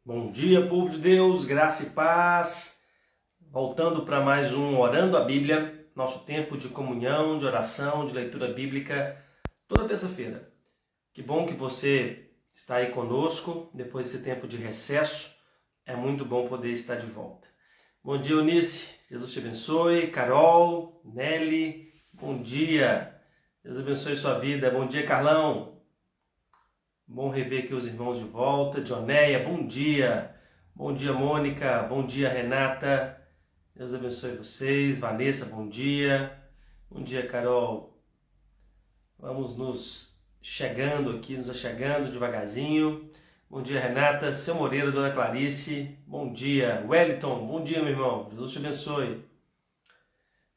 Bom dia, povo de Deus, graça e paz. Voltando para mais um Orando a Bíblia, nosso tempo de comunhão, de oração, de leitura bíblica, toda terça-feira. Que bom que você está aí conosco, depois desse tempo de recesso. É muito bom poder estar de volta. Bom dia, Eunice. Jesus te abençoe. Carol, Nelly, bom dia. Deus abençoe sua vida. Bom dia, Carlão. Bom rever aqui os irmãos de volta. Dioneia, bom dia. Bom dia, Mônica. Bom dia, Renata. Deus abençoe vocês. Vanessa, bom dia. Bom dia, Carol. Vamos nos chegando devagarzinho. Bom dia, Renata. Seu Moreira, Dona Clarice. Bom dia. Wellington, bom dia, meu irmão. Jesus te abençoe.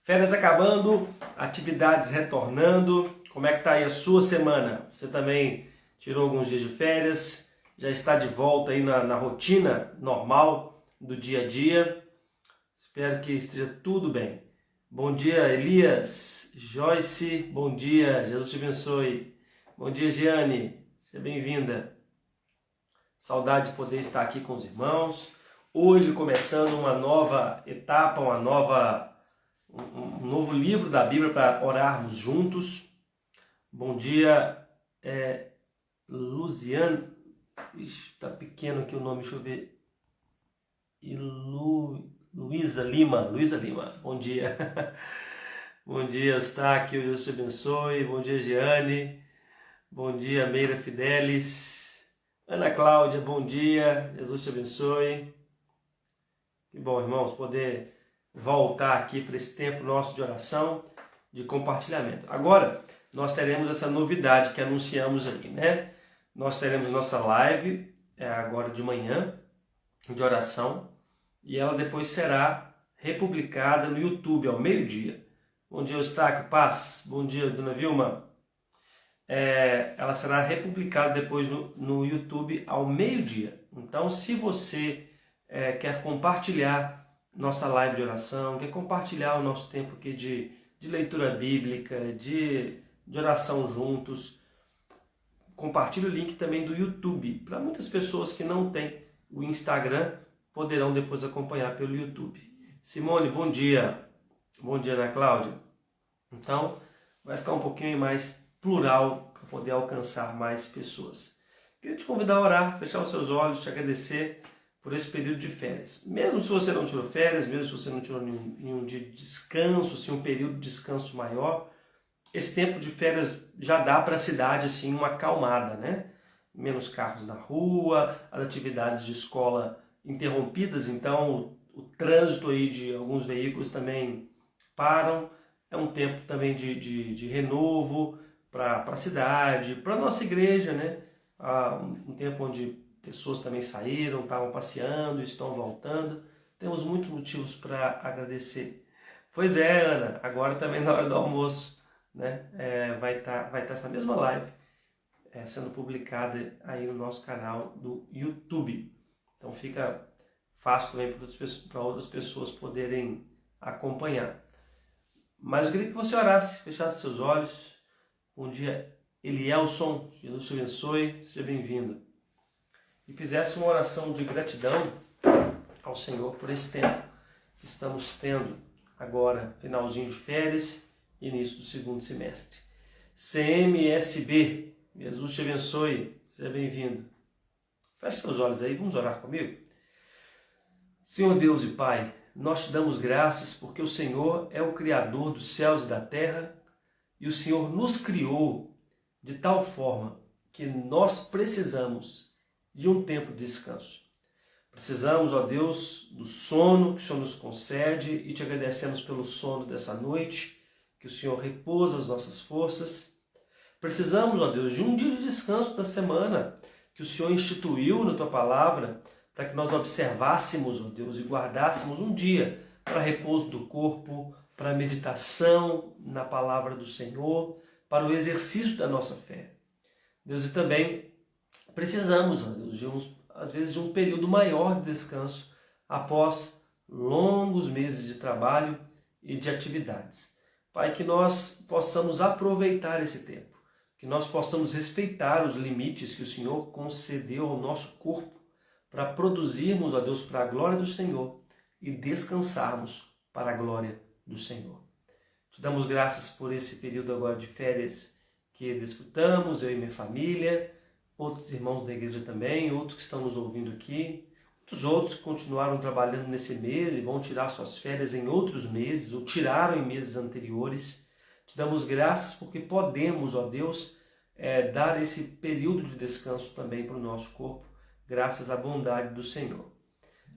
Férias acabando, atividades retornando. Como é que está aí a sua semana? Você também tirou alguns dias de férias, já está de volta aí na rotina normal do dia a dia. Espero que esteja tudo bem. Bom dia, Elias, Joyce, bom dia, Jesus te abençoe. Bom dia, Giane, seja bem-vinda. Saudade de poder estar aqui com os irmãos. Hoje começando uma nova etapa, um novo livro da Bíblia para orarmos juntos. Bom dia, Luziane, está pequeno aqui o nome, deixa eu ver. Luísa Lima, bom dia. Bom dia, Eustáquio, Deus te abençoe. Bom dia, Giane. Bom dia, Meira Fidelis. Ana Cláudia, bom dia, Jesus te abençoe. Que bom, irmãos, poder voltar aqui para esse tempo nosso de oração, de compartilhamento. Agora, nós teremos essa novidade que anunciamos aí, né? Nós teremos nossa live agora de manhã, de oração, e ela depois será republicada no YouTube ao meio-dia. Bom dia, Eustáquio, paz. Bom dia, Dona Vilma. Ela será republicada depois no YouTube ao meio-dia. Então, se você quer compartilhar nossa live de oração, quer compartilhar o nosso tempo aqui de leitura bíblica, de oração juntos, compartilhe o link também do YouTube. Para muitas pessoas que não têm o Instagram, poderão depois acompanhar pelo YouTube. Simone, bom dia. Bom dia, Ana Cláudia. Então, vai ficar um pouquinho mais plural para poder alcançar mais pessoas. Queria te convidar a orar, fechar os seus olhos, te agradecer por esse período de férias. Mesmo se você não tirou férias, mesmo se você não tirou nenhum dia de descanso, assim, um período de descanso maior, esse tempo de férias já dá para a cidade assim, uma acalmada, né? Menos carros na rua, as atividades de escola interrompidas, então o trânsito aí de alguns veículos também param. É um tempo também de renovo para a cidade, para a nossa igreja, né? Um tempo onde pessoas também saíram, estavam passeando, estão voltando. Temos muitos motivos para agradecer. Pois é, Ana, agora também na hora do almoço, né? Vai estar essa mesma live sendo publicada aí no nosso canal do YouTube. Então fica fácil também para outras pessoas poderem acompanhar. Mas eu queria que você orasse, fechasse seus olhos. Bom dia, Elielson, Jesus te abençoe, seja bem-vindo. E fizesse uma oração de gratidão ao Senhor por esse tempo que estamos tendo agora, finalzinho de férias, início do segundo semestre. CMSB, Jesus te abençoe, seja bem-vindo. Feche seus olhos aí, vamos orar comigo? Senhor Deus e Pai, nós te damos graças porque o Senhor é o Criador dos céus e da terra e o Senhor nos criou de tal forma que nós precisamos de um tempo de descanso. Precisamos, ó Deus, do sono que o Senhor nos concede e te agradecemos pelo sono dessa noite, que o Senhor repousa as nossas forças. Precisamos, ó Deus, de um dia de descanso da semana que o Senhor instituiu na Tua Palavra para que nós observássemos, ó Deus, e guardássemos um dia para repouso do corpo, para meditação na Palavra do Senhor, para o exercício da nossa fé. Deus, e também precisamos, ó Deus, às vezes de um período maior de descanso após longos meses de trabalho e de atividades. Pai, que nós possamos aproveitar esse tempo, que nós possamos respeitar os limites que o Senhor concedeu ao nosso corpo para produzirmos, ó Deus, para a glória do Senhor e descansarmos para a glória do Senhor. Te damos graças por esse período agora de férias que desfrutamos, eu e minha família, outros irmãos da igreja também, outros que estão nos ouvindo aqui, muitos outros que continuaram trabalhando nesse mês e vão tirar suas férias em outros meses, ou tiraram em meses anteriores. Te damos graças porque podemos, ó Deus, dar esse período de descanso também para o nosso corpo, graças à bondade do Senhor.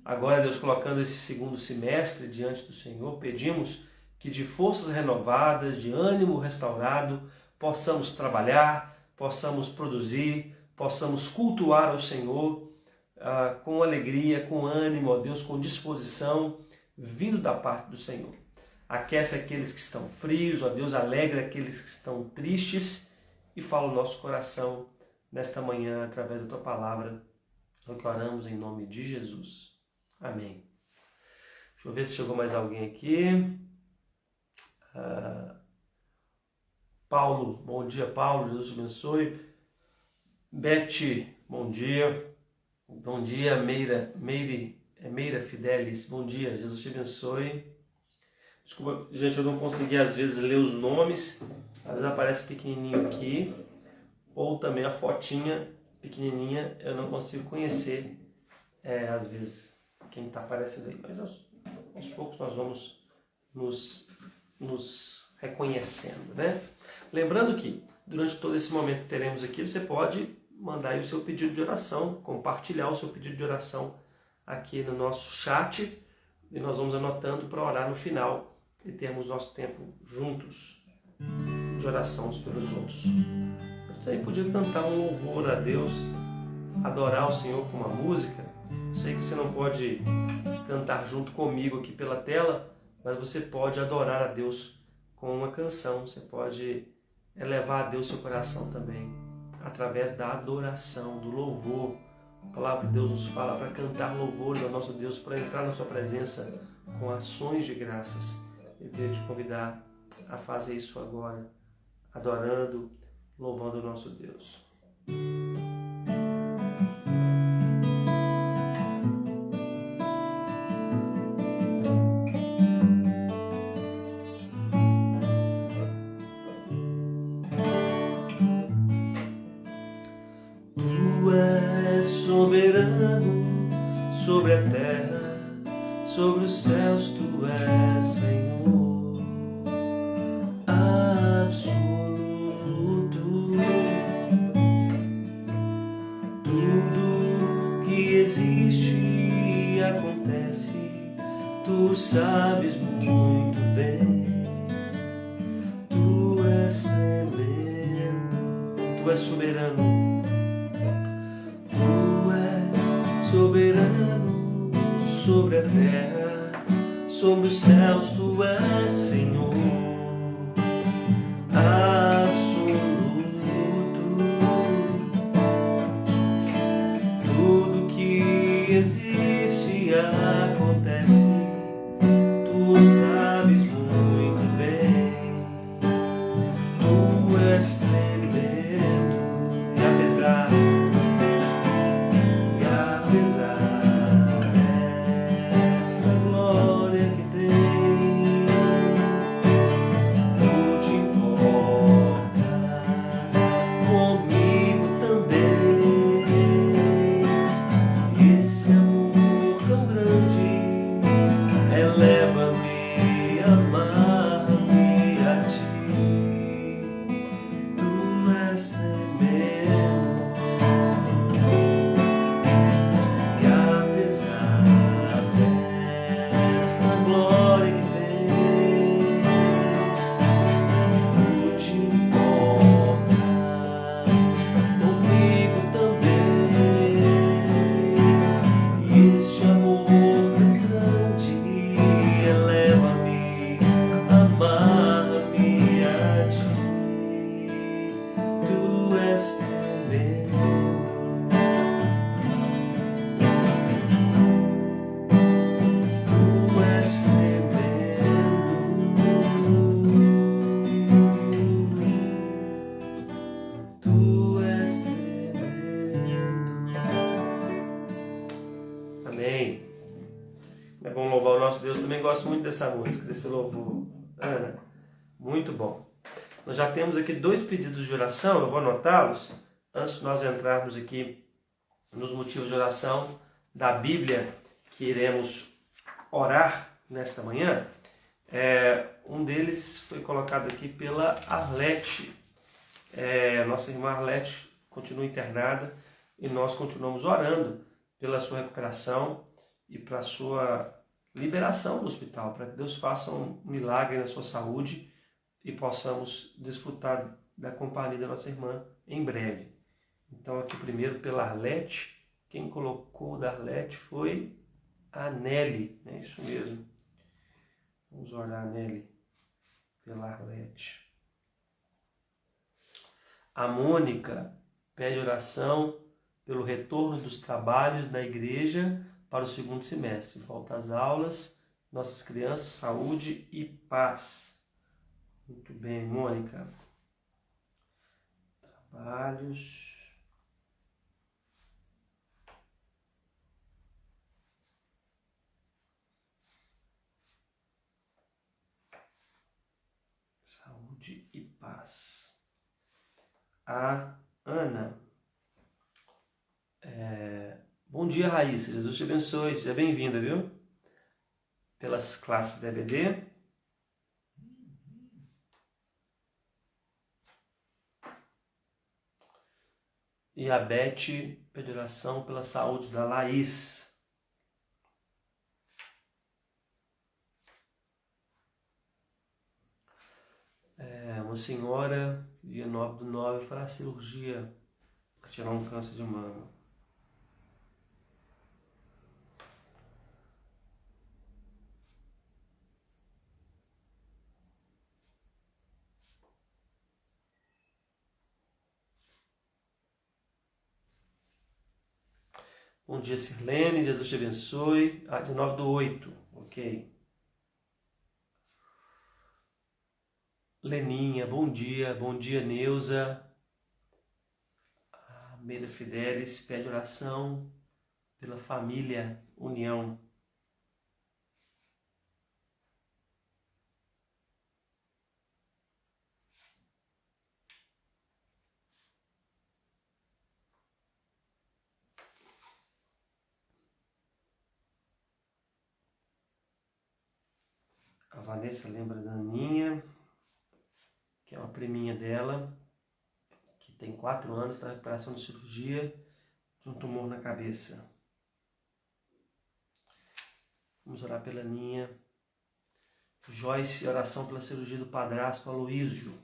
Agora, Deus, colocando esse segundo semestre diante do Senhor, pedimos que de forças renovadas, de ânimo restaurado, possamos trabalhar, possamos produzir, possamos cultuar ao Senhor com alegria, com ânimo, ó Deus, com disposição, vindo da parte do Senhor. Aquece aqueles que estão frios, ó Deus, alegra aqueles que estão tristes e fala o nosso coração nesta manhã através da Tua palavra, é o que oramos em nome de Jesus. Amém. Deixa eu ver se chegou mais alguém aqui. Paulo, bom dia, Paulo, Jesus te abençoe. Beth, bom dia. Bom dia, Meira Fidelis, bom dia, Jesus te abençoe. Desculpa, gente, eu não consegui às vezes ler os nomes, às vezes aparece pequenininho aqui, ou também a fotinha pequenininha, eu não consigo conhecer, às vezes, quem está aparecendo aí, mas aos poucos nós vamos nos reconhecendo, né? Lembrando que durante todo esse momento que teremos aqui, você pode mandar aí o seu pedido de oração, compartilhar o seu pedido de oração aqui no nosso chat e nós vamos anotando para orar no final e termos nosso tempo juntos de oração uns pelos outros. Você aí podia cantar um louvor a Deus, adorar o Senhor com uma música. Sei que você não pode cantar junto comigo aqui pela tela, mas você pode adorar a Deus com uma canção, você pode elevar a Deus seu coração também, através da adoração, do louvor. A palavra de Deus nos fala para cantar louvores ao nosso Deus, para entrar na sua presença com ações de graças. Eu queria te convidar a fazer isso agora, adorando, louvando o nosso Deus. Soberano sobre a terra, sobre os céus, tu és Senhor absoluto. Tudo que existe e acontece, tu sabes muito bem. Tu és tremendo, tu és soberano. Soberano sobre a terra, sobre os céus, tu és Senhor absoluto. Tudo que existe e acontece, tu sabes muito bem. Tu és tremendo e apesar desta glória que tens, tu te importas comigo também. Esse amor tão grande Amém. É bom louvar o nosso Deus. Também gosto muito dessa música, desse louvor. Ana, muito bom. Nós já temos aqui 2 pedidos de oração, eu vou anotá-los, antes de nós entrarmos aqui nos motivos de oração da Bíblia que iremos orar nesta manhã. Um deles foi colocado aqui pela Arlete. Nossa irmã Arlete continua internada e nós continuamos orando pela sua recuperação e para a sua liberação do hospital, para que Deus faça um milagre na sua saúde e possamos desfrutar da companhia da nossa irmã em breve. Então aqui primeiro pela Arlete, quem colocou da Arlete foi a Nelly, é isso mesmo. Vamos orar, Nelly, pela Arlete. A Mônica pede oração pelo retorno dos trabalhos na igreja para o 2º semestre. Volta às aulas, nossas crianças, saúde e paz. Muito bem, Mônica. Trabalhos. Saúde e paz. A Ana. Bom dia, Raíssa. Jesus te abençoe. Seja bem-vinda, viu? Pelas classes da EBD. E a Beth pede oração pela saúde da Laís. Uma senhora, dia 9/9, fará cirurgia para tirar um câncer de mama. Bom dia, Sirlene, Jesus te abençoe. Dia 9/8, ok. Leninha, bom dia, Neuza. A Meira Fidelis pede oração pela família União. A Vanessa lembra da Aninha, que é uma priminha dela, que tem 4 anos, está em recuperação de cirurgia de um tumor na cabeça. Vamos orar pela Aninha. Joyce, oração pela cirurgia do padrasto Aloísio.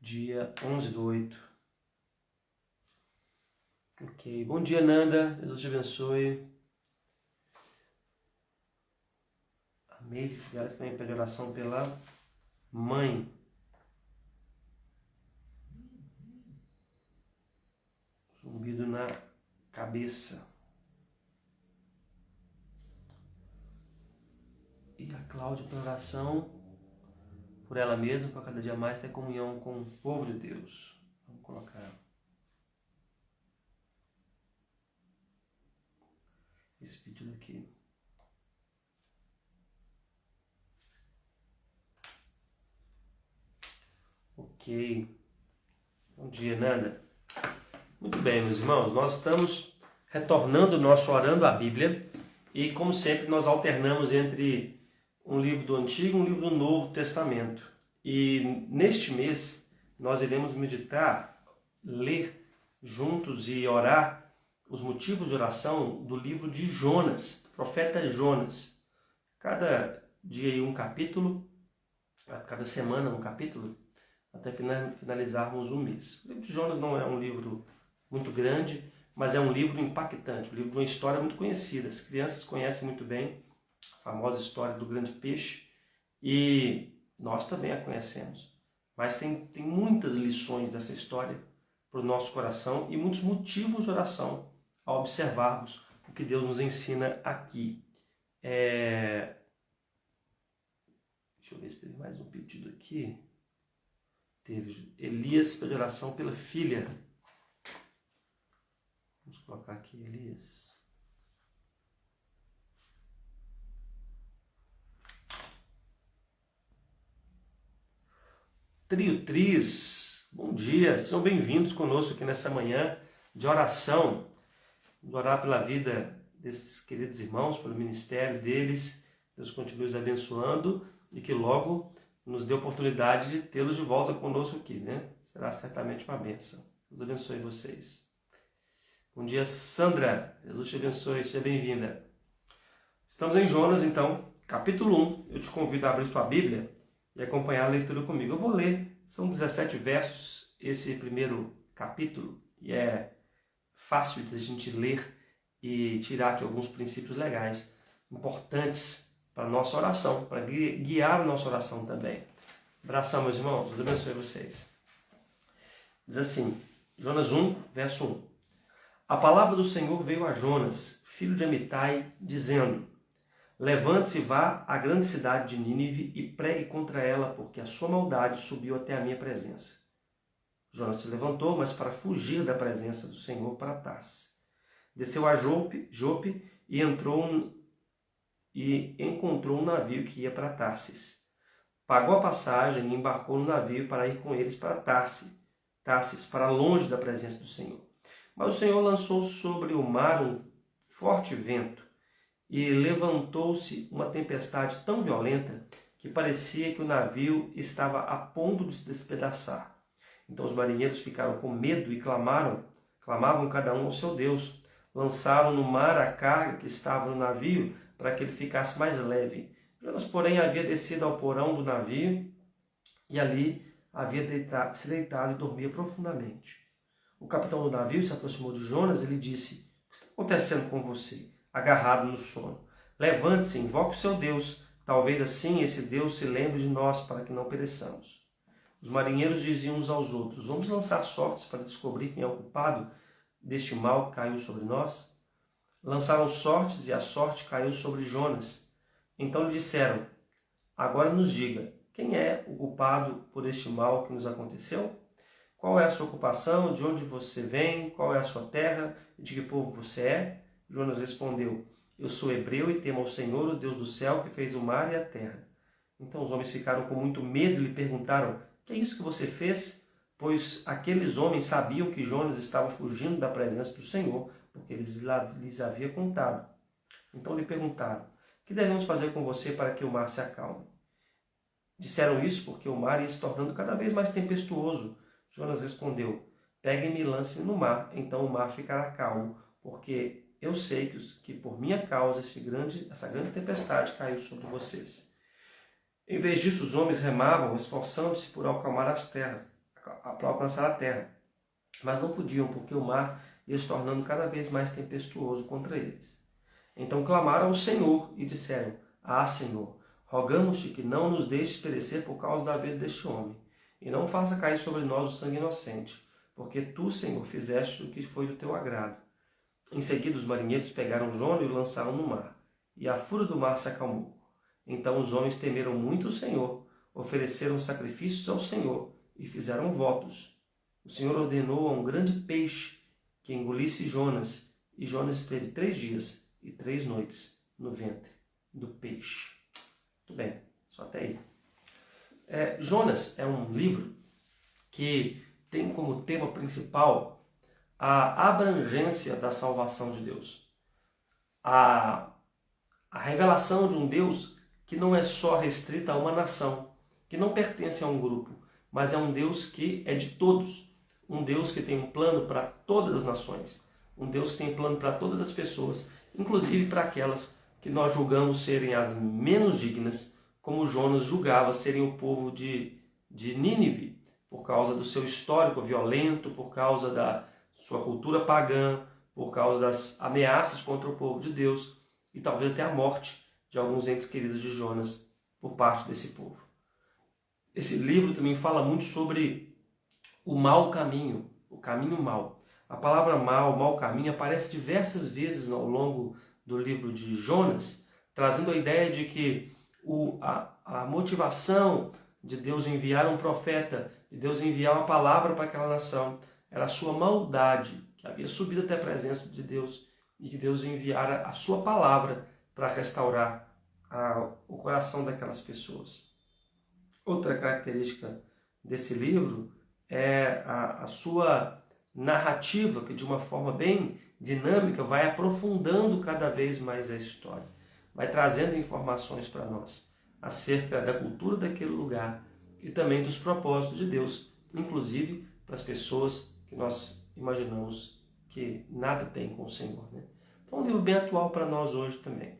Dia 11/8. Ok. Bom dia, Nanda. Deus te abençoe. A Meire Figueiredo também pede oração pela mãe. Zumbido na cabeça. E a Cláudia pede oração por ela mesma, para cada dia mais ter comunhão com o povo de Deus. Vamos colocar esse pedido aqui. Ok. Bom dia, Nanda. Muito bem, meus irmãos. Nós estamos retornando o nosso Orando a Bíblia. E, como sempre, nós alternamos entre um livro do Antigo e um livro do Novo Testamento. E neste mês nós iremos meditar, ler juntos e orar os motivos de oração do livro de Jonas, do profeta Jonas. Cada dia um capítulo, cada semana um capítulo, até finalizarmos o mês. O livro de Jonas não é um livro muito grande, mas é um livro impactante, um livro de uma história muito conhecida. As crianças conhecem muito bem a famosa história do grande peixe e nós também a conhecemos. Mas tem muitas lições dessa história para o nosso coração e muitos motivos de oração ao observarmos o que Deus nos ensina aqui. Deixa eu ver se teve mais um pedido aqui. Teve Elias pede oração pela filha. Vamos colocar aqui Elias. Trio Tris, bom dia, sejam bem-vindos conosco aqui nessa manhã de oração. Vamos orar pela vida desses queridos irmãos, pelo ministério deles. Deus continue os abençoando e que logo nos dê a oportunidade de tê-los de volta conosco aqui, né? Será certamente uma bênção. Deus abençoe vocês. Bom dia, Sandra. Jesus te abençoe, seja bem-vinda. Estamos em Jonas, então, capítulo 1. Eu te convido a abrir sua Bíblia e acompanhar a leitura comigo. Eu vou ler, são 17 versos, esse primeiro capítulo, e é fácil de a gente ler e tirar aqui alguns princípios legais, importantes para a nossa oração, para guiar a nossa oração também. Abração, meus irmãos, Deus abençoe vocês. Diz assim, Jonas 1, verso 1. A palavra do Senhor veio a Jonas, filho de Amitai, dizendo: Levante-se e vá à grande cidade de Nínive e pregue contra ela, porque a sua maldade subiu até a minha presença. Jonas se levantou, mas para fugir da presença do Senhor para Tarsis. Desceu a Jope e encontrou um navio que ia para Tarsis. Pagou a passagem e embarcou no navio para ir com eles para Tarsis, para longe da presença do Senhor. Mas o Senhor lançou sobre o mar um forte vento, e levantou-se uma tempestade tão violenta que parecia que o navio estava a ponto de se despedaçar. Então os marinheiros ficaram com medo e clamavam cada um ao seu Deus. Lançaram no mar a carga que estava no navio para que ele ficasse mais leve. Jonas, porém, havia descido ao porão do navio e ali havia se deitado e dormia profundamente. O capitão do navio se aproximou de Jonas e lhe disse: O que está acontecendo com você? Agarrado no sono. Levante-se, invoque o seu Deus. Talvez assim esse Deus se lembre de nós para que não pereçamos. Os marinheiros diziam uns aos outros: Vamos lançar sortes para descobrir quem é o culpado deste mal que caiu sobre nós? Lançaram sortes e a sorte caiu sobre Jonas. Então lhe disseram: Agora nos diga, quem é o culpado por este mal que nos aconteceu? Qual é a sua ocupação? De onde você vem? Qual é a sua terra? De que povo você é? Jonas respondeu: Eu sou hebreu e temo ao Senhor, o Deus do céu, que fez o mar e a terra. Então os homens ficaram com muito medo e lhe perguntaram: Que é isso que você fez? Pois aqueles homens sabiam que Jonas estava fugindo da presença do Senhor, porque lhes havia contado. Então lhe perguntaram: Que devemos fazer com você para que o mar se acalme? Disseram isso porque o mar ia se tornando cada vez mais tempestuoso. Jonas respondeu: Peguem-me e lancem-me no mar, então o mar ficará calmo, porque eu sei que por minha causa essa grande tempestade caiu sobre vocês. Em vez disso, os homens remavam, esforçando-se por alcançar a terra. Mas não podiam, porque o mar ia se tornando cada vez mais tempestuoso contra eles. Então clamaram ao Senhor e disseram: Ah, Senhor, rogamos-te que não nos deixes perecer por causa da vida deste homem, e não faça cair sobre nós o sangue inocente, porque tu, Senhor, fizeste o que foi do teu agrado. Em seguida, os marinheiros pegaram Jonas e o lançaram no mar, e a fúria do mar se acalmou. Então os homens temeram muito o Senhor, ofereceram sacrifícios ao Senhor e fizeram votos. O Senhor ordenou a um grande peixe que engolisse Jonas, e Jonas esteve 3 dias e 3 noites no ventre do peixe. Muito bem, só até aí. Jonas é um livro que tem como tema principal a abrangência da salvação de Deus. A revelação de um Deus que não é só restrita a uma nação, que não pertence a um grupo, mas é um Deus que é de todos. Um Deus que tem um plano para todas as nações. Um Deus que tem um plano para todas as pessoas, inclusive para aquelas que nós julgamos serem as menos dignas, como Jonas julgava serem o povo de Nínive, por causa do seu histórico violento, por causa da sua cultura pagã, por causa das ameaças contra o povo de Deus e talvez até a morte de alguns entes queridos de Jonas por parte desse povo. Esse livro também fala muito sobre o mau caminho, o caminho mau. A palavra mau caminho, aparece diversas vezes ao longo do livro de Jonas, trazendo a ideia de que a motivação de Deus enviar um profeta, de Deus enviar uma palavra para aquela nação, era a sua maldade, que havia subido até a presença de Deus, e que Deus enviara a sua palavra para restaurar o coração daquelas pessoas. Outra característica desse livro é a sua narrativa, que de uma forma bem dinâmica vai aprofundando cada vez mais a história, vai trazendo informações para nós acerca da cultura daquele lugar e também dos propósitos de Deus, inclusive para as pessoas que nós imaginamos que nada tem com o Senhor, né? Então é um livro bem atual para nós hoje também.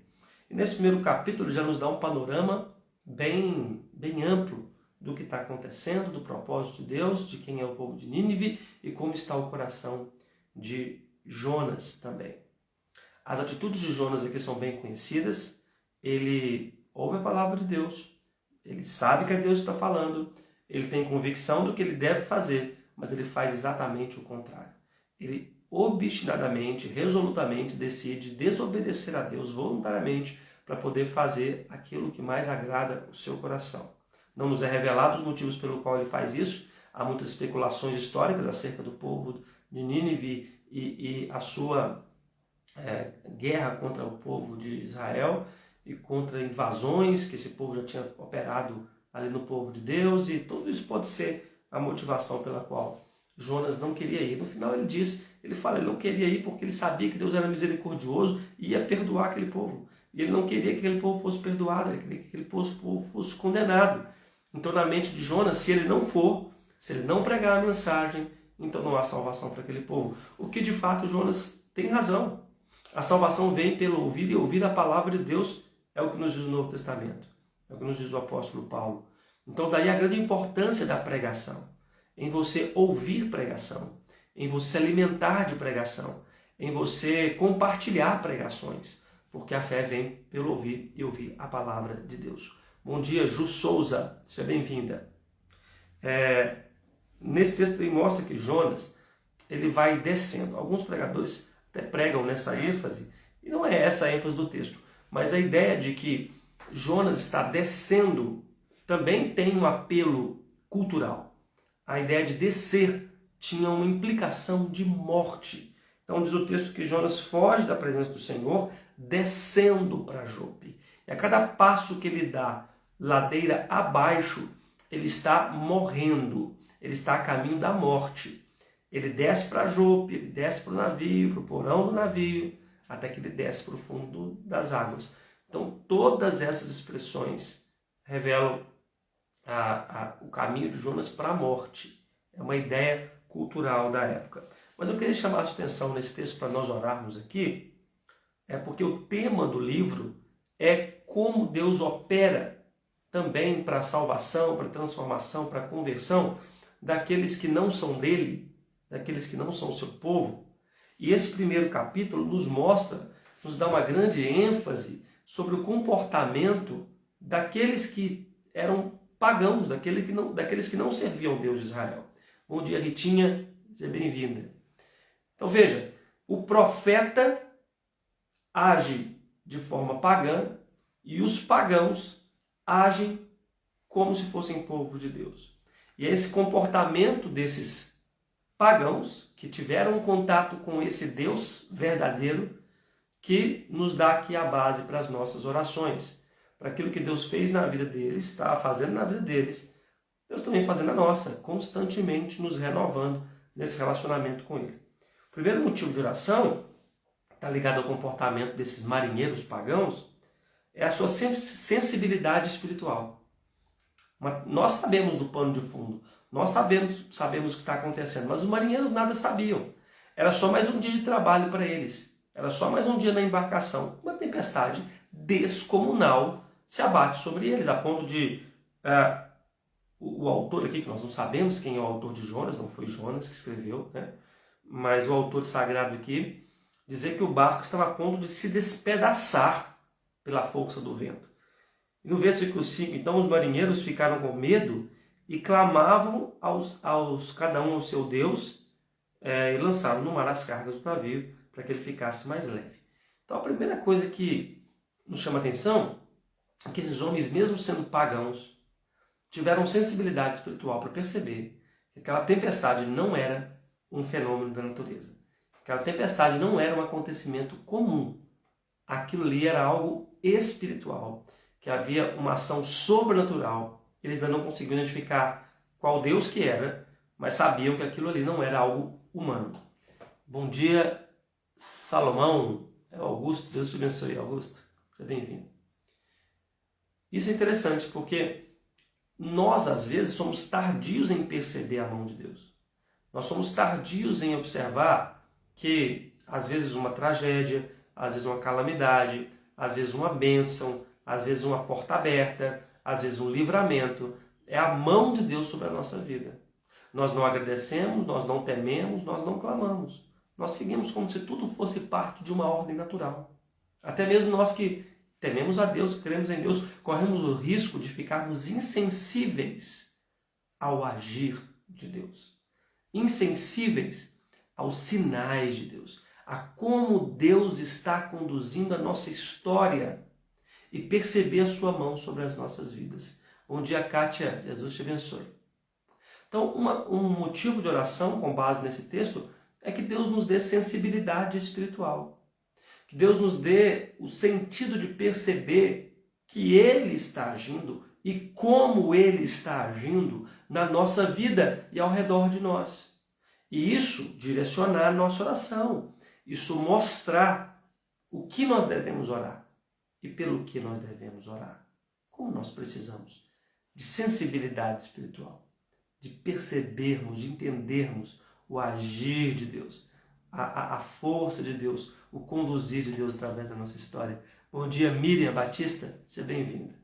E nesse primeiro capítulo já nos dá um panorama bem amplo do que está acontecendo, do propósito de Deus, de quem é o povo de Nínive e como está o coração de Jonas também. As atitudes de Jonas aqui são bem conhecidas. Ele ouve a palavra de Deus, ele sabe que é Deus que está falando, ele tem convicção do que ele deve fazer, mas ele faz exatamente o contrário. Ele obstinadamente, resolutamente decide desobedecer a Deus voluntariamente para poder fazer aquilo que mais agrada o seu coração. Não nos é revelado os motivos pelo qual ele faz isso. Há muitas especulações históricas acerca do povo de Nínive e a sua guerra contra o povo de Israel e contra invasões que esse povo já tinha operado ali no povo de Deus, e tudo isso pode ser a motivação pela qual Jonas não queria ir. No final ele fala, ele não queria ir porque ele sabia que Deus era misericordioso e ia perdoar aquele povo. E ele não queria que aquele povo fosse perdoado, ele queria que aquele povo fosse condenado. Então, na mente de Jonas, se ele não for, se ele não pregar a mensagem, então não há salvação para aquele povo. O que de fato Jonas tem razão. A salvação vem pelo ouvir, e ouvir a palavra de Deus é o que nos diz o Novo Testamento, é o que nos diz o apóstolo Paulo. Então daí a grande importância da pregação, em você ouvir pregação, em você se alimentar de pregação, em você compartilhar pregações, porque a fé vem pelo ouvir e ouvir a palavra de Deus. Bom dia, Ju Souza, seja bem-vinda. Nesse texto ele mostra que Jonas ele vai descendo. Alguns pregadores até pregam nessa ênfase, e não é essa a ênfase do texto, mas a ideia de que Jonas está descendo também tem um apelo cultural. A ideia de descer tinha uma implicação de morte. Então diz o texto que Jonas foge da presença do Senhor, descendo para Jope. E a cada passo que ele dá, ladeira abaixo, ele está morrendo, ele está a caminho da morte. Ele desce para Jope, ele desce para o navio, para o porão do navio, até que ele desce para o fundo das águas. Então todas essas expressões revelam o caminho de Jonas para a morte. É uma ideia cultural da época. Mas eu queria chamar a sua atenção nesse texto para nós orarmos aqui, porque o tema do livro é como Deus opera também para a salvação, para a transformação, para a conversão daqueles que não são dele, daqueles que não são o seu povo. E esse primeiro capítulo nos mostra, nos dá uma grande ênfase sobre o comportamento daqueles que eram pagãos, daqueles que não serviam Deus de Israel. Bom dia, Ritinha, seja bem-vinda. Então veja, o profeta age de forma pagã e os pagãos agem como se fossem povo de Deus. E é esse comportamento desses pagãos que tiveram contato com esse Deus verdadeiro que nos dá aqui a base para as nossas orações. Para aquilo que Deus fez na vida deles, está fazendo na vida deles, Deus também fazendo na nossa, constantemente nos renovando nesse relacionamento com Ele. O primeiro motivo de oração está ligado ao comportamento desses marinheiros pagãos, é a sua sensibilidade espiritual. Nós sabemos do pano de fundo, nós sabemos o que está acontecendo, mas os marinheiros nada sabiam. Era só mais um dia de trabalho para eles, era só mais um dia na embarcação. Uma tempestade descomunal se abate sobre eles, a ponto de o autor aqui, que nós não sabemos quem é o autor de Jonas, não foi Jonas que escreveu, né? Mas o autor sagrado aqui, dizer que o barco estava a ponto de se despedaçar pela força do vento. E no versículo 5, então os marinheiros ficaram com medo e clamavam cada um ao seu Deus e lançaram no mar as cargas do navio para que ele ficasse mais leve. Então a primeira coisa que nos chama a atenção que esses homens, mesmo sendo pagãos, tiveram sensibilidade espiritual para perceber que aquela tempestade não era um fenômeno da natureza. Aquela tempestade não era um acontecimento comum. Aquilo ali era algo espiritual, que havia uma ação sobrenatural. Eles ainda não conseguiam identificar qual Deus que era, mas sabiam que aquilo ali não era algo humano. Bom dia, Salomão. É Augusto, Deus te abençoe, Augusto. Seja bem-vindo. Isso é interessante porque nós, às vezes, somos tardios em perceber a mão de Deus. Nós somos tardios em observar que, às vezes, uma tragédia, às vezes uma calamidade, às vezes uma bênção, às vezes uma porta aberta, às vezes um livramento, é a mão de Deus sobre a nossa vida. Nós não agradecemos, nós não tememos, nós não clamamos. Nós seguimos como se tudo fosse parte de uma ordem natural. Até mesmo nós que tememos a Deus, cremos em Deus, corremos o risco de ficarmos insensíveis ao agir de Deus. Insensíveis aos sinais de Deus, a como Deus está conduzindo a nossa história e perceber a sua mão sobre as nossas vidas. Bom dia, Kátia. Jesus te abençoe. Então, um motivo de oração com base nesse texto é que Deus nos dê sensibilidade espiritual. Que Deus nos dê o sentido de perceber que Ele está agindo e como Ele está agindo na nossa vida e ao redor de nós. E isso direcionar a nossa oração. Isso mostrar o que nós devemos orar e pelo que nós devemos orar. Como nós precisamos de sensibilidade espiritual, de percebermos, de entendermos o agir de Deus, a força de Deus, o conduzir de Deus através da nossa história. Bom dia, Miriam Batista, seja bem-vinda.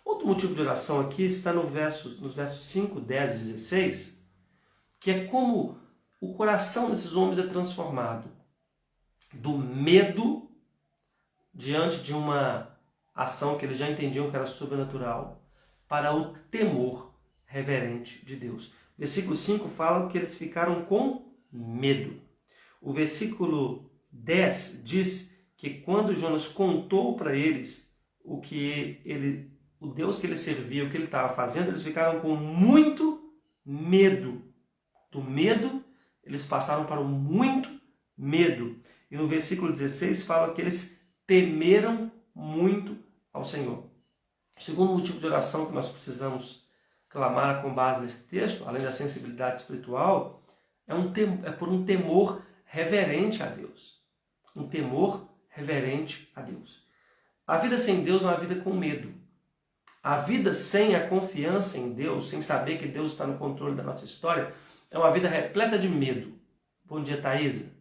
Outro motivo de oração aqui está nos versos 5, 10 e 16, que é como o coração desses homens é transformado do medo diante de uma ação que eles já entendiam que era sobrenatural para o temor reverente de Deus. Versículo 5 fala que eles ficaram com medo. O versículo 10 diz que quando Jonas contou para eles o Deus que ele servia, o que ele estava fazendo, eles ficaram com muito medo. Do medo, eles passaram para o muito medo. E no versículo 16 fala que eles temeram muito ao Senhor. O segundo motivo de oração que nós precisamos clamar com base nesse texto, além da sensibilidade espiritual, é por um temor reverente a Deus. Um temor reverente a Deus. A vida sem Deus é uma vida com medo. A vida sem a confiança em Deus, sem saber que Deus está no controle da nossa história, é uma vida repleta de medo. Bom dia, Thaisa.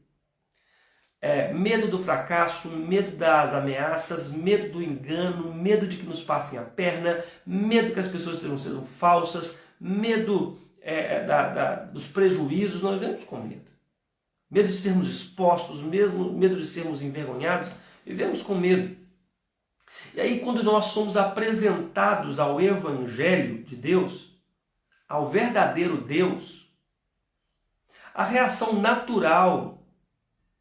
Medo do fracasso, medo das ameaças, medo do engano, medo de que nos passem a perna, medo que as pessoas sejam falsas, medo dos prejuízos. Nós vivemos com medo. Medo de sermos expostos, medo de sermos envergonhados. Vivemos com medo. E aí, quando nós somos apresentados ao Evangelho de Deus, ao verdadeiro Deus, a reação natural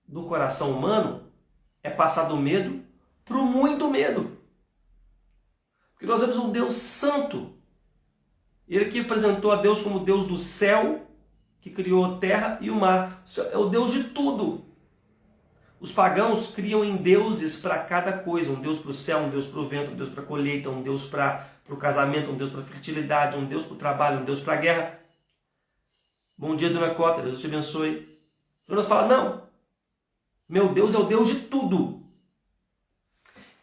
do coração humano é passar do medo para o muito medo. Porque nós vemos um Deus santo. Ele que apresentou a Deus como Deus do céu, que criou a terra e o mar. É o Deus de tudo. Os pagãos criam em deuses para cada coisa. Um Deus para o céu, um Deus para o vento, um Deus para a colheita, um Deus para o casamento, um Deus para a fertilidade, um Deus para o trabalho, um Deus para a guerra. Bom dia, Dona Cota, Deus te abençoe. Jonas fala, não, meu Deus é o Deus de tudo.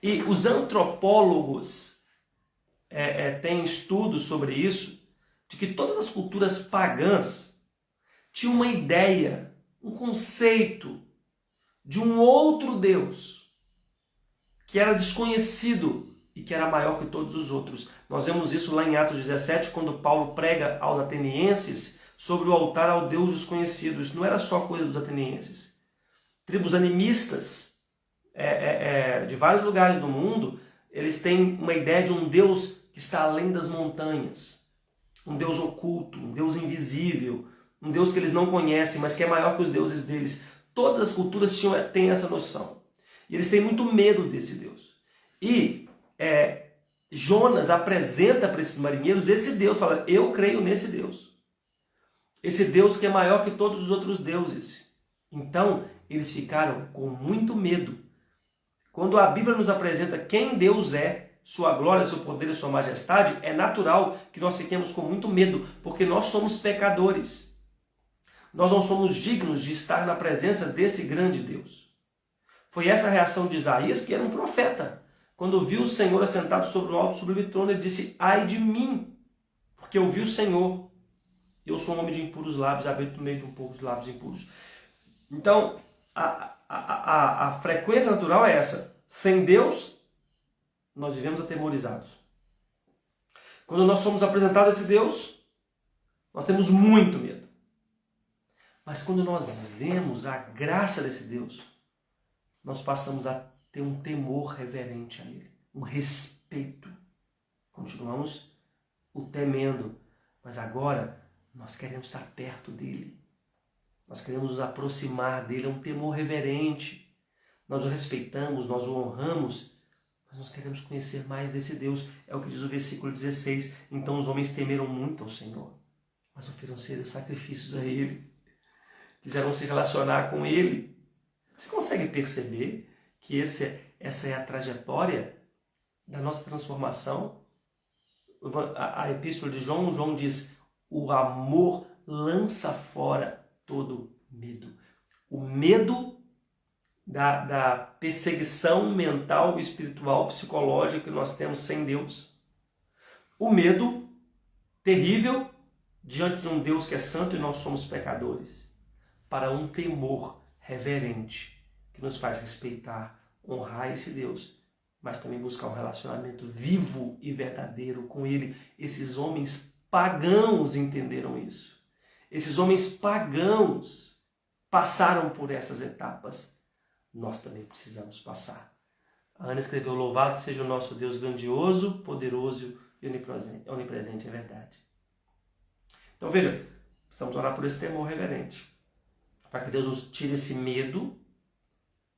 E os antropólogos têm estudos sobre isso, de que todas as culturas pagãs tinham uma ideia, um conceito de um outro Deus, que era desconhecido e que era maior que todos os outros. Nós vemos isso lá em Atos 17, quando Paulo prega aos atenienses sobre o altar ao Deus desconhecido. Isso não era só coisa dos atenienses. Tribos animistas de vários lugares do mundo, eles têm uma ideia de um Deus que está além das montanhas. Um Deus oculto, um Deus invisível, um Deus que eles não conhecem, mas que é maior que os deuses deles. Todas as culturas têm essa noção. E eles têm muito medo desse Deus. E Jonas apresenta para esses marinheiros esse Deus, fala, eu creio nesse Deus. Esse Deus que é maior que todos os outros deuses. Então, eles ficaram com muito medo. Quando a Bíblia nos apresenta quem Deus é, sua glória, seu poder e sua majestade, é natural que nós fiquemos com muito medo, porque nós somos pecadores. Nós não somos dignos de estar na presença desse grande Deus. Foi essa a reação de Isaías, que era um profeta. Quando viu o Senhor assentado sobre o alto sublime trono, ele disse, ai de mim, porque eu vi o Senhor. Eu sou um homem de impuros lábios, habito no meio de um povo de lábios impuros. Então, a frequência natural é essa. Sem Deus, nós vivemos atemorizados. Quando nós somos apresentados a esse Deus, nós temos muito medo. Mas quando nós vemos a graça desse Deus, nós passamos a ter um temor reverente a Ele, um respeito. Continuamos o temendo, mas agora nós queremos estar perto dEle. Nós queremos nos aproximar dEle, é um temor reverente. Nós o respeitamos, nós o honramos, mas nós queremos conhecer mais desse Deus. É o que diz o versículo 16. Então os homens temeram muito ao Senhor, mas ofereceram sacrifícios a Ele. Quiseram se relacionar com Ele. Você consegue perceber que essa é a trajetória da nossa transformação? A epístola de João, João diz, o amor lança fora todo medo. O medo da perseguição mental, espiritual, psicológica que nós temos sem Deus. O medo terrível diante de um Deus que é santo e nós somos pecadores. Para um temor reverente que nos faz respeitar, honrar esse Deus, mas também buscar um relacionamento vivo e verdadeiro com Ele. Esses homens pagãos entenderam isso. Esses homens pagãos passaram por essas etapas. Nós também precisamos passar. A Ana escreveu, louvado seja o nosso Deus grandioso, poderoso e onipresente, é verdade. Então veja, precisamos orar por esse temor reverente, para que Deus nos tire esse medo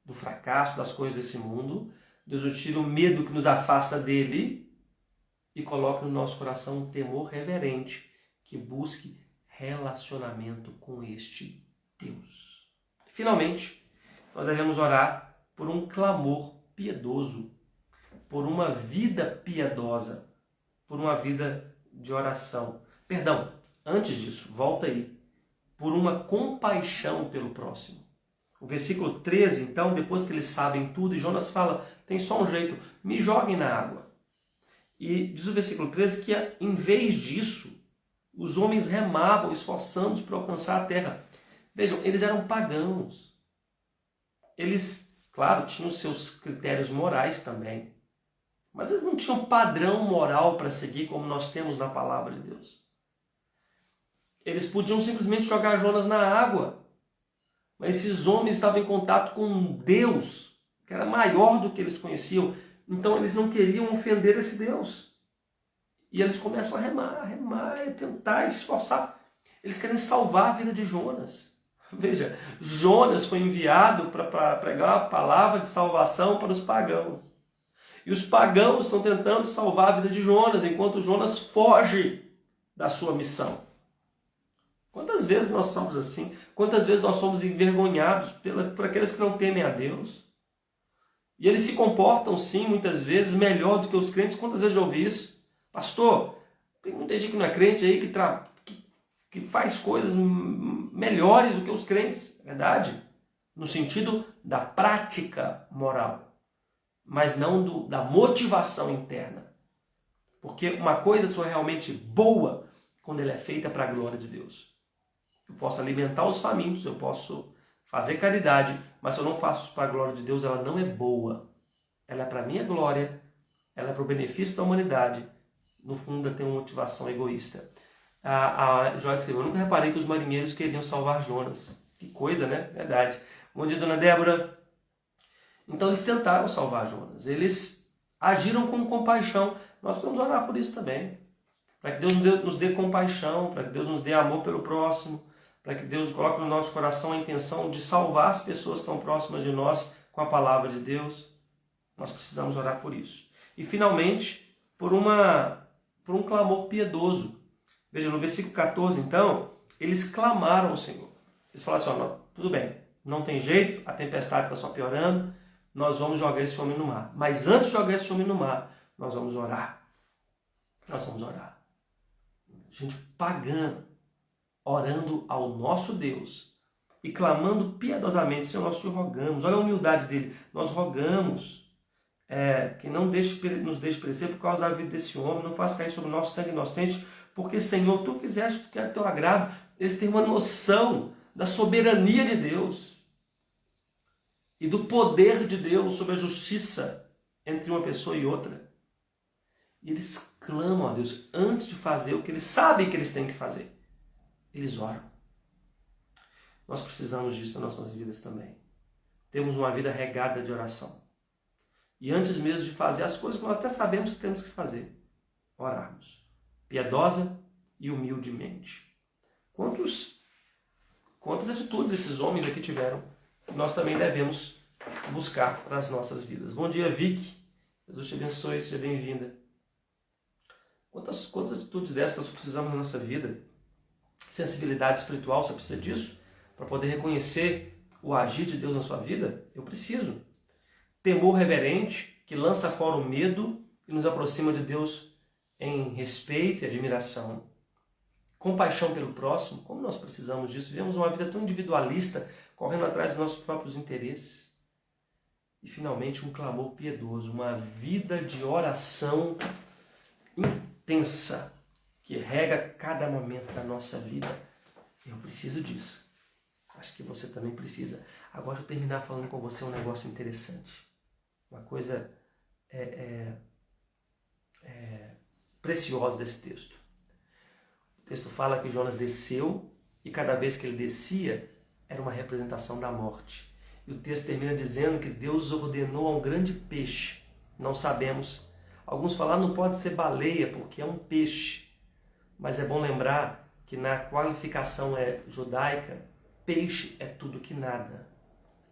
do fracasso, das coisas desse mundo. Deus nos tire o medo que nos afasta dele e coloque no nosso coração um temor reverente que busque relacionamento com este Deus. Finalmente, nós devemos orar por um clamor piedoso, por uma vida piedosa, por uma vida de oração. Perdão, antes disso, volta aí. Por uma compaixão pelo próximo. O versículo 13, então, depois que eles sabem tudo, e Jonas fala, tem só um jeito, me joguem na água. E diz o versículo 13 que, em vez disso, os homens remavam, esforçando-se para alcançar a terra. Vejam, eles eram pagãos. Eles, claro, tinham seus critérios morais também. Mas eles não tinham padrão moral para seguir como nós temos na palavra de Deus. Eles podiam simplesmente jogar Jonas na água. Mas esses homens estavam em contato com um Deus que era maior do que eles conheciam. Então eles não queriam ofender esse Deus. E eles começam a remar, a tentar, esforçar. Eles querem salvar a vida de Jonas. Veja, Jonas foi enviado para pregar a palavra de salvação para os pagãos. E os pagãos estão tentando salvar a vida de Jonas, enquanto Jonas foge da sua missão. Quantas vezes nós somos assim? Quantas vezes nós somos envergonhados por aqueles que não temem a Deus? E eles se comportam, sim, muitas vezes, melhor do que os crentes. Quantas vezes eu ouvi isso? Pastor, tem muita gente que não é crente aí que faz coisas melhores do que os crentes. É verdade? No sentido da prática moral. Mas não da motivação interna. Porque uma coisa só é realmente boa quando ela é feita para a glória de Deus. Eu posso alimentar os famintos, eu posso fazer caridade, mas se eu não faço para a glória de Deus, ela não é boa. Ela é para a minha glória, ela é para o benefício da humanidade. No fundo, ela tem uma motivação egoísta. A Joyce escreveu, eu nunca reparei que os marinheiros queriam salvar Jonas. Que coisa, né? Verdade. Bom dia, dona Débora. Então, eles tentaram salvar Jonas. Eles agiram com compaixão. Nós precisamos orar por isso também. Para que Deus nos dê compaixão, para que Deus nos dê amor pelo próximo, para que Deus coloque no nosso coração a intenção de salvar as pessoas que estão próximas de nós com a palavra de Deus. Nós precisamos orar por isso. E finalmente, por um clamor piedoso. Veja, no versículo 14, então, eles clamaram ao Senhor. Eles falaram assim, ó, tudo bem, não tem jeito, a tempestade está só piorando, nós vamos jogar esse homem no mar. Mas antes de jogar esse homem no mar, nós vamos orar. Nós vamos orar. Gente pagã, orando ao nosso Deus e clamando piedosamente, Senhor, nós te rogamos. Olha a humildade dele. Nós rogamos que não nos deixe perecer por causa da vida desse homem, não faça cair sobre o nosso sangue inocente, porque, Senhor, tu fizeste o que é teu agrado. Eles têm uma noção da soberania de Deus e do poder de Deus sobre a justiça entre uma pessoa e outra. E eles clamam a Deus antes de fazer o que eles sabem que eles têm que fazer. Eles oram. Nós precisamos disso nas nossas vidas também. Temos uma vida regada de oração. E antes mesmo de fazer as coisas que nós até sabemos que temos que fazer, orarmos. Piedosa e humildemente. Quantas atitudes esses homens aqui tiveram, nós também devemos buscar para as nossas vidas. Bom dia, Vicky. Jesus te abençoe, seja bem-vinda. Quantas atitudes dessas nós precisamos na nossa vida? Sensibilidade espiritual, você precisa disso? Para poder reconhecer o agir de Deus na sua vida? Eu preciso. Temor reverente, que lança fora o medo e nos aproxima de Deus em respeito e admiração. Compaixão pelo próximo, como nós precisamos disso? Vivemos uma vida tão individualista, correndo atrás dos nossos próprios interesses. E finalmente um clamor piedoso, uma vida de oração intensa, que rega cada momento da nossa vida. Eu preciso disso. Acho que você também precisa. Agora eu terminar falando com você um negócio interessante. Uma coisa preciosa desse texto. O texto fala que Jonas desceu e cada vez que ele descia era uma representação da morte. E o texto termina dizendo que Deus ordenou a um grande peixe. Não sabemos. Alguns falaram não pode ser baleia porque é um peixe. Mas é bom lembrar que na qualificação judaica, peixe é tudo que nada.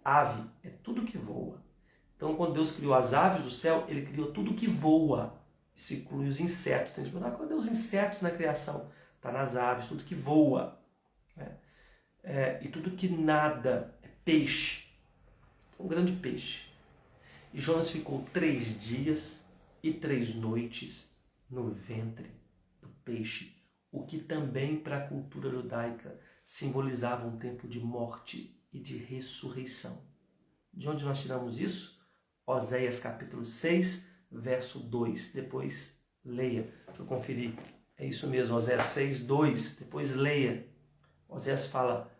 Ave é tudo que voa. Então quando Deus criou as aves do céu, ele criou tudo que voa. Isso inclui os insetos. Tem gente que pergunta, cadê os insetos na criação? Está nas aves, tudo que voa. E tudo que nada é peixe. Um grande peixe. E Jonas ficou 3 dias e 3 noites no ventre do peixe, o que também para a cultura judaica simbolizava um tempo de morte e de ressurreição. De onde nós tiramos isso? Oséias capítulo 6, verso 2. Depois leia. Deixa eu conferir. É isso mesmo, Oséias 6, 2. Depois leia. Oséias fala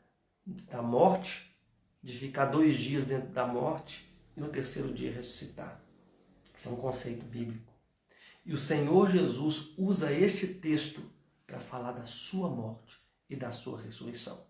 da morte, de ficar 2 dias dentro da morte e no 3º dia ressuscitar. Isso é um conceito bíblico. E o Senhor Jesus usa este texto para falar da sua morte e da sua ressurreição.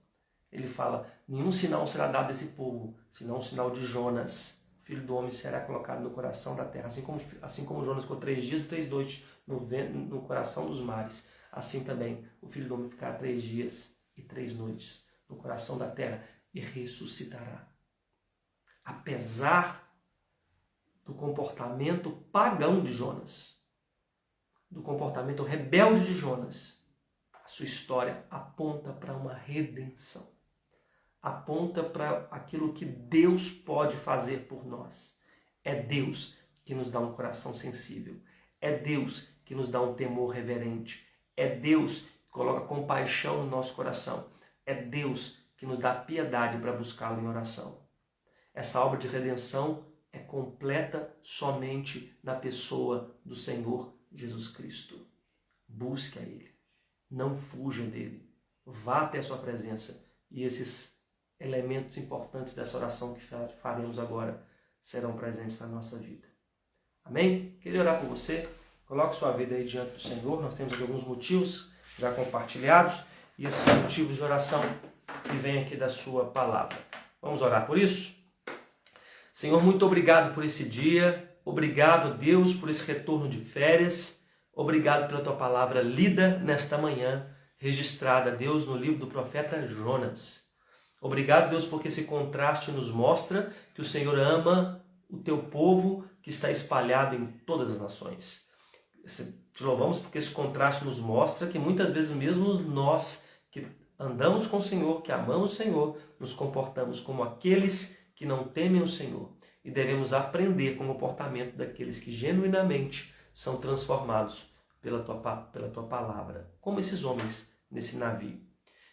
Ele fala, nenhum sinal será dado a esse povo, senão o sinal de Jonas. O Filho do Homem será colocado no coração da terra. Assim como Jonas ficou 3 dias e 3 noites no coração dos mares, assim também o Filho do Homem ficará 3 dias e 3 noites no coração da terra e ressuscitará. Apesar do comportamento pagão de Jonas, do comportamento rebelde de Jonas, a sua história aponta para uma redenção. Aponta para aquilo que Deus pode fazer por nós. É Deus que nos dá um coração sensível. É Deus que nos dá um temor reverente. É Deus que coloca compaixão no nosso coração. É Deus que nos dá piedade para buscá-lo em oração. Essa obra de redenção é completa somente na pessoa do Senhor Jesus Cristo. Busque a Ele. Não fuja dele. Vá até a sua presença. E esses elementos importantes dessa oração que faremos agora serão presentes na nossa vida. Amém? Queria orar por você. Coloque sua vida aí diante do Senhor. Nós temos aqui alguns motivos já compartilhados. E esses são motivos de oração que vêm aqui da sua palavra. Vamos orar por isso? Senhor, muito obrigado por esse dia. Obrigado, Deus, por esse retorno de férias. Obrigado pela tua palavra lida nesta manhã, registrada, Deus, no livro do profeta Jonas. Obrigado, Deus, porque esse contraste nos mostra que o Senhor ama o teu povo que está espalhado em todas as nações. Te louvamos porque esse contraste nos mostra que muitas vezes mesmo nós que andamos com o Senhor, que amamos o Senhor, nos comportamos como aqueles que não temem o Senhor. E devemos aprender com o comportamento daqueles que genuinamente são transformados pela tua palavra, como esses homens nesse navio.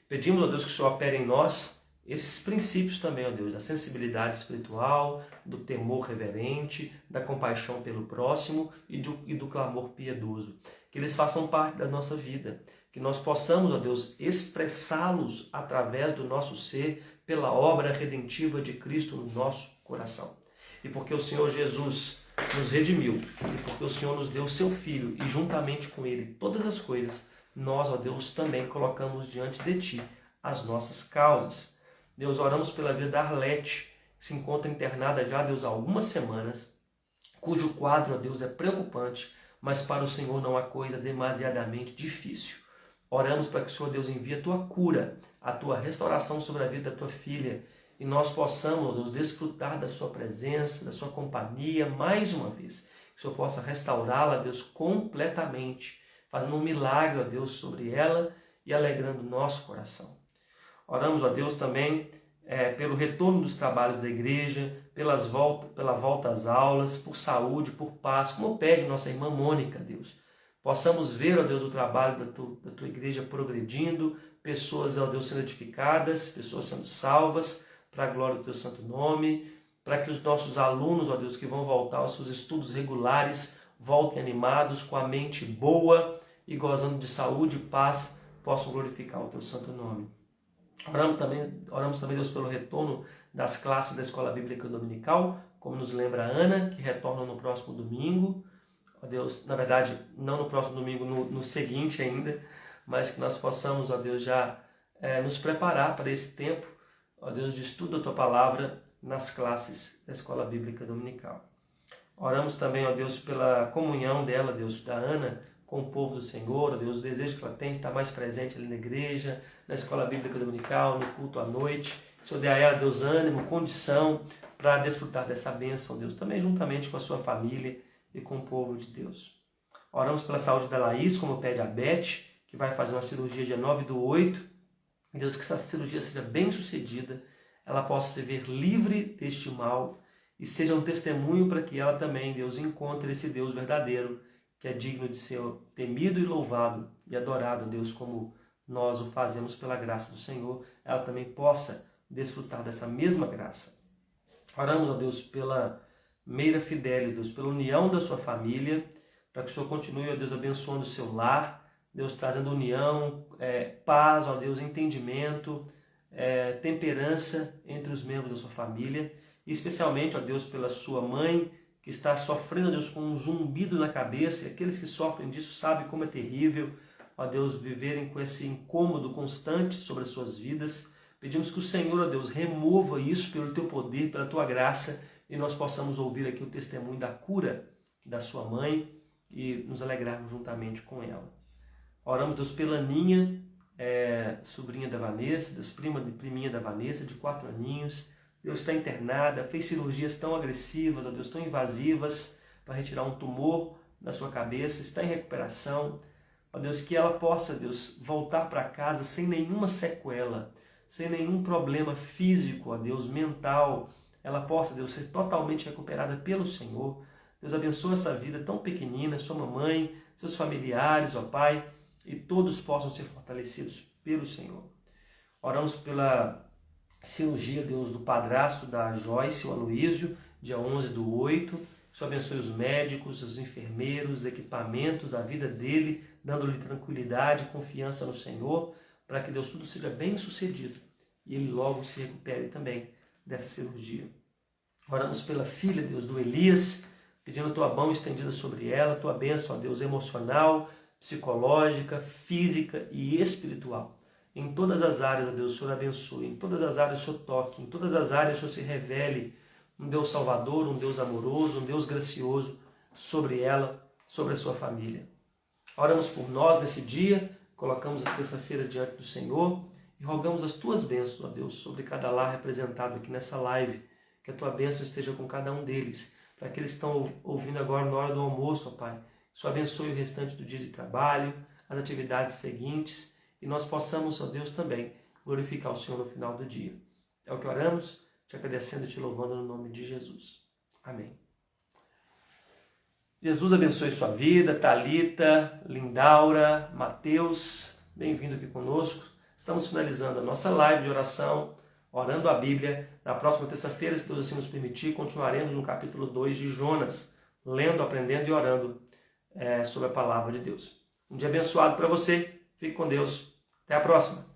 Pedimos, ó Deus, que o Senhor opere em nós esses princípios também, ó Deus, da sensibilidade espiritual, do temor reverente, da compaixão pelo próximo e do clamor piedoso. Que eles façam parte da nossa vida, que nós possamos, ó Deus, expressá-los através do nosso ser pela obra redentiva de Cristo no nosso coração. E porque o Senhor Jesus nos redimiu, e porque o Senhor nos deu o seu Filho, e juntamente com Ele todas as coisas, nós, ó Deus, também colocamos diante de Ti as nossas causas. Deus, oramos pela vida da Arlete, que se encontra internada já, Deus, há algumas semanas, cujo quadro, ó Deus, é preocupante, mas para o Senhor não há coisa demasiadamente difícil. Oramos para que o Senhor, Deus, envie a Tua cura, a Tua restauração sobre a vida da Tua filha, e nós possamos, ó Deus, desfrutar da Sua presença, da Sua companhia, mais uma vez. Que o Senhor possa restaurá-la, Deus, completamente, fazendo um milagre, ó Deus, sobre ela e alegrando o nosso coração. Oramos, ó Deus, também pelo retorno dos trabalhos da igreja, pela volta às aulas, por saúde, por paz, como pede nossa irmã Mônica, Deus. Possamos ver, ó Deus, o trabalho da tua igreja progredindo, pessoas, ó Deus, sendo edificadas, pessoas sendo salvas, para a glória do teu santo nome, para que os nossos alunos, ó Deus, que vão voltar aos seus estudos regulares, voltem animados, com a mente boa e gozando de saúde e paz, possam glorificar o teu santo nome. Oramos também, Deus, pelo retorno das classes da Escola Bíblica Dominical, como nos lembra a Ana, que retorna no próximo domingo. Ó Deus, na verdade, não no próximo domingo, no seguinte ainda, mas que nós possamos, ó Deus, já nos preparar para esse tempo, ó Deus, de estudo da Tua Palavra nas classes da Escola Bíblica Dominical. Oramos também, ó Deus, pela comunhão dela, Deus, da Ana, com o povo do Senhor, ó Deus, o desejo que ela tem de estar mais presente ali na igreja, na Escola Bíblica Dominical, no culto à noite. Que o Senhor dê a ela, Deus, ânimo, condição para desfrutar dessa bênção, Deus, também juntamente com a sua família e com o povo de Deus. Oramos pela saúde da Laís, como pede a Beth, que vai fazer uma cirurgia dia 9/8. Deus, que essa cirurgia seja bem sucedida, ela possa se ver livre deste mal e seja um testemunho para que ela também, Deus, encontre esse Deus verdadeiro, que é digno de ser temido e louvado e adorado, Deus, como nós o fazemos pela graça do Senhor, ela também possa desfrutar dessa mesma graça. Oramos, ó Deus, pela Meira Fidelis, Deus, pela união da sua família, para que o Senhor continue, ó Deus, abençoando o seu lar, Deus, trazendo união, paz, ó Deus, entendimento, temperança entre os membros da sua família, e especialmente, ó Deus, pela sua mãe, que está sofrendo, ó Deus, com um zumbido na cabeça, e aqueles que sofrem disso sabem como é terrível, ó Deus, viverem com esse incômodo constante sobre as suas vidas. Pedimos que o Senhor, ó Deus, remova isso pelo Teu poder, pela Tua graça, e nós possamos ouvir aqui o testemunho da cura da sua mãe e nos alegrarmos juntamente com ela. Oramos, Deus, pela Aninha, sobrinha da Vanessa, Deus, priminha da Vanessa, de 4 aninhos, Deus, está internada, fez cirurgias tão agressivas, ó Deus, tão invasivas, para retirar um tumor da sua cabeça, está em recuperação. Ó Deus, que ela possa, Deus, voltar para casa sem nenhuma sequela, sem nenhum problema físico, ó Deus, mental. Ela possa, Deus, ser totalmente recuperada pelo Senhor. Deus, abençoa essa vida tão pequenina, sua mamãe, seus familiares, ó Pai, e todos possam ser fortalecidos pelo Senhor. Oramos pela cirurgia, Deus, do padrasto da Joyce, o Aloísio, dia 11/8. Que o Senhor abençoe os médicos, os enfermeiros, os equipamentos, a vida dele, dando-lhe tranquilidade e confiança no Senhor, para que, Deus, tudo seja bem sucedido e ele logo se recupere também dessa cirurgia. Oramos pela filha, Deus, do Elias, pedindo a Tua mão estendida sobre ela, Tua bênção, ó Deus, emocional, psicológica, física e espiritual. Em todas as áreas, ó Deus, o Senhor abençoe, em todas as áreas o Senhor toque, em todas as áreas o Senhor se revele, um Deus salvador, um Deus amoroso, um Deus gracioso sobre ela, sobre a sua família. Oramos por nós nesse dia, colocamos a terça-feira diante do Senhor e rogamos as Tuas bênçãos, ó Deus, sobre cada lar representado aqui nessa live, que a Tua bênção esteja com cada um deles, para que eles estão ouvindo agora na hora do almoço, ó Pai, o Senhor abençoe o restante do dia de trabalho, as atividades seguintes, e nós possamos, ó Deus, também glorificar o Senhor no final do dia. É o que oramos, te agradecendo e te louvando no nome de Jesus. Amém. Jesus abençoe sua vida, Thalita, Lindaura, Mateus, bem-vindo aqui conosco. Estamos finalizando a nossa live de oração, orando a Bíblia. Na próxima terça-feira, se Deus assim nos permitir, continuaremos no capítulo 2 de Jonas, lendo, aprendendo e orando sobre a palavra de Deus. Um dia abençoado para você, fique com Deus, até a próxima.